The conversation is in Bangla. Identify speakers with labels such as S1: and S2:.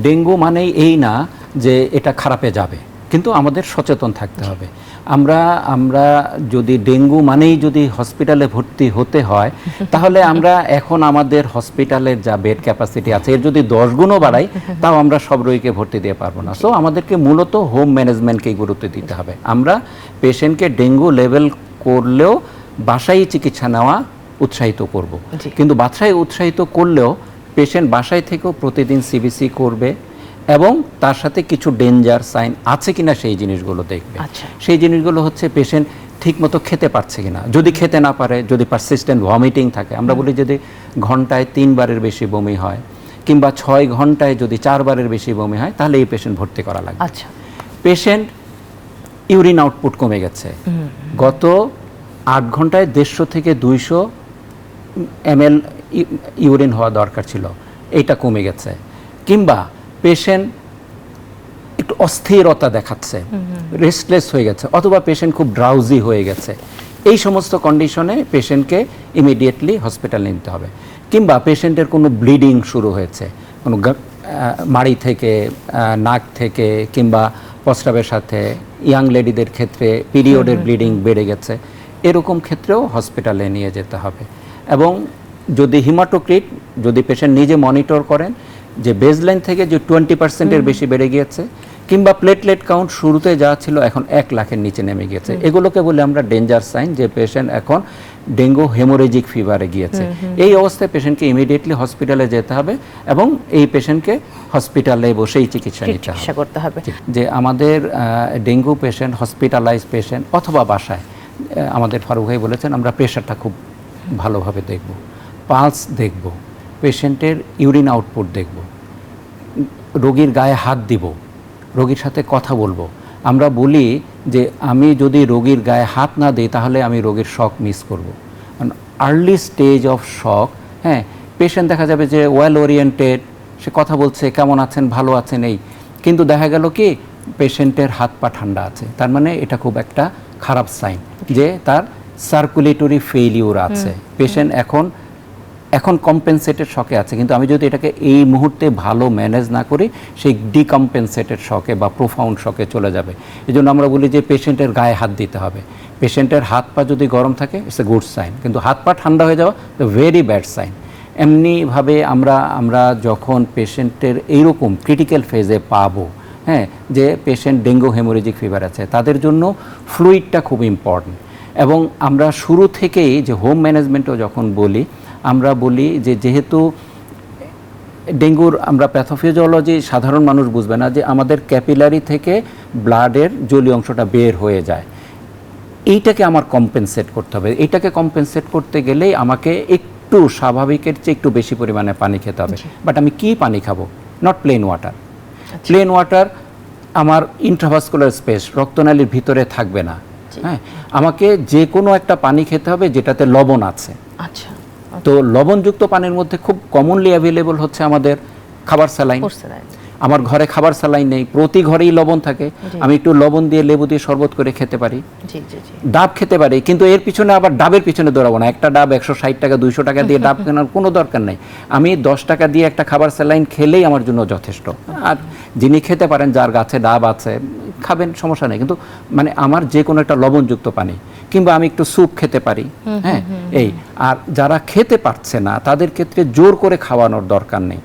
S1: ডেঙ্গু মানেই এই না যে এটা খারাপে যাবে, কিন্তু আমাদের সচেতন থাকতে হবে। আমরা যদি ডেঙ্গু মানেই যদি হসপিটালে ভর্তি হতে হয়, তাহলে আমরা এখন আমাদের হসপিটালের যা বেড ক্যাপাসিটি আছে এর যদি 10 গুণও বাড়াই, তাও আমরা সব রোগীকে ভর্তি দিয়ে পারবো না। সো আমাদেরকে মূলত হোম ম্যানেজমেন্টকেই গুরুত্ব দিতে হবে। আমরা পেশেন্টকে ডেঙ্গু লেভেল করলেও বাসায় চিকিৎসা নেওয়া উৎসাহিত করব, কিন্তু বাসায় উৎসাহিত করলেও পেশেন্ট বাসায় থেকেও প্রতিদিন সিবিসি করবে এবং তার সাথে কিছু ডেঞ্জার সাইন আছে কিনা সেই জিনিসগুলো দেখবে। সেই জিনিসগুলো হচ্ছে পেশেন্ট ঠিকমতো খেতে পারছে কিনা, যদি খেতে না পারে, যদি পারসিস্টেন্ট ভমিটিং থাকে, আমরা বলি যদি ঘন্টায় 3 বারের বেশি বমি হয় কিংবা 6 ঘন্টায় যদি 4 বারের বেশি বমি হয়, তাহলে এই পেশেন্ট ভর্তি করা লাগবে। পেশেন্ট ইউরিন আউটপুট কমে গেছে, গত 8 ঘন্টায় 150 থেকে 200 ml ইউরিন হওয়া দরকার ছিল, এইটা কমে গেছে। কিংবা পেশেন্ট একটু অস্থিরতা দেখাচ্ছে, রেস্টলেস হয়ে গেছে, অথবা পেশেন্ট খুব ড্রাউজি হয়ে গেছে, এই সমস্ত কন্ডিশনে পেশেন্টকে ইমিডিয়েটলি হসপিটালে নিতে হবে। কিংবা পেশেন্টের কোনো ব্লিডিং শুরু হয়েছে, কোনো মাড়ি থেকে, নাক থেকে, কিংবা প্রস্রাবের সাথে, ইয়াং লেডিদের ক্ষেত্রে পিরিয়ডের ব্লিডিং বেড়ে গেছে, এরকম ক্ষেত্রেও হসপিটালে নিয়ে যেতে হবে। এবং যদি হিমাটোক্রিট যদি পেশেন্ট নিজে মনিটর করেন যে বেসলাইন থেকে যে 20%-এর বেশি বেড়ে গিয়েছে, কিংবা প্লেটলেট কাউন্ট শুরুতে যা ছিল এখন 1 লাখের নিচে নেমে গিয়েছে, এগুলোকে বলে আমরা ডেঞ্জার সাইন যে পেশেন্ট এখন ডেঙ্গু হেমোরেজিক ফিভারে গিয়েছে। এই অবস্থায় পেশেন্টকে ইমিডিয়েটলি হসপিটালে যেতে হবে এবং এই পেশেন্টকে হসপিটালে বসেই চিকিৎসা নিতে হবে। যে আমাদের ডেঙ্গু পেশেন্ট, হসপিটালাইজ পেশেন্ট অথবা বাসায়, আমাদের ফারুক ভাই বলেছেন আমরা প্রেশারটা খুব ভালোভাবে দেখব, পালস দেখব, পেশেন্টের ইউরিন আউটপুট দেখব, রোগীর গায়ে হাত দিব, রোগীর সাথে কথা বলবো। আমরা বলি যে আমি যদি রোগীর গায়ে হাত না দিই তাহলে আমি রোগীর শক মিস করব। আর্লি স্টেজ অফ শক, হ্যাঁ, পেশেন্ট দেখা যাবে যে ওয়েল ওরিয়েন্টেড, সে কথা বলছে, কেমন আছেন, ভালো আছেন, এই, কিন্তু দেখা গেল কি পেশেন্টের হাত পা ঠান্ডা আছে, তার মানে এটা খুব একটা খারাপ সাইন যে তার সার্কুলেটরি ফেইলিউর আছে, পেশেন্ট এখন কম্পেনসেটেড শকে আছে। কিন্তু আমি যদি এটাকে এই মুহূর্তে ভালো ম্যানেজ না করি, সেই ডিকম্পেনসেটেড শকে বা প্রোফাউন্ড শকে চলে যাবে। এই জন্য আমরা বলি যে পেশেন্টের গায়ে হাত দিতে হবে। পেশেন্টের হাত পা যদি গরম থাকে ইটস এ গুড সাইন, কিন্তু হাত পা ঠান্ডা হয়ে যাওয়া দ্য ভেরি ব্যাড সাইন। এমনিভাবে আমরা যখন পেশেন্টের এইরকম ক্রিটিক্যাল ফেজে পাবো, হ্যাঁ, যে পেশেন্ট ডেঙ্গু হেমোরেজিক ফিভার আছে, তাদের জন্য ফ্লুইডটা খুব ইম্পর্টেন্ট। এবং আমরা শুরু থেকেই যে হোম ম্যানেজমেন্টও যখন বলি, আমরা বলি যে যেহেতু ডেঙ্গুর আমরা প্যাথোফিজিওলজি সাধারণ মানুষ বুঝবে না, যে আমাদের ক্যাপিলারি থেকে ব্লাডের জলীয় অংশটা বের হয়ে যায়, এইটাকে আমার কম্পেনসেট করতে হবে। এইটাকে কম্পেনসেট করতে গেলেই আমাকে একটু স্বাভাবিকের চেয়ে একটু বেশি পরিমাণে পানি খেতে হবে। বাট আমি কি পানি খাবো? Not plain water. Plain water আমার ইন্ট্রাভাস্কুলার স্পেস, রক্তনালীর ভিতরে থাকবে না। হ্যাঁ, আমাকে যে কোনো একটা পানি খেতে হবে যেটাতে লবণ আছে। তো লবণযুক্ত পানির মধ্যে খুব কমনলি অ্যাভেলেবল হচ্ছে আমাদের খাবার স্যালাইন। আমার ঘরে খাবার স্যালাইন নেই, প্রতি ঘরেই লবণ থাকে, আমি একটু লবণ দিয়ে লেবু দিয়ে শরবত করে খেতে পারি, ডাব খেতে পারি। কিন্তু এর পিছনে আবার ডাবের পিছনে দৌড়াবো না, একটা ডাব 160 টাকা 200 টাকা দিয়ে ডাব কেনার কোনো দরকার নেই। আমি 10 টাকা দিয়ে একটা খাবার স্যালাইন খেলেই আমার জন্য যথেষ্ট। আর যিনি খেতে পারেন, যার গাছে ডাব আছে, খাবেন, সমস্যা নেই। কিন্তু মানে আমার যে কোনো একটা লবণযুক্ত পানি, কিংবা আমি একটু স্যুপ খেতে পারি, হ্যাঁ, এই। আর যারা খেতে পারছে না তাদের ক্ষেত্রে জোর করে খাওয়ানোর দরকার নেই।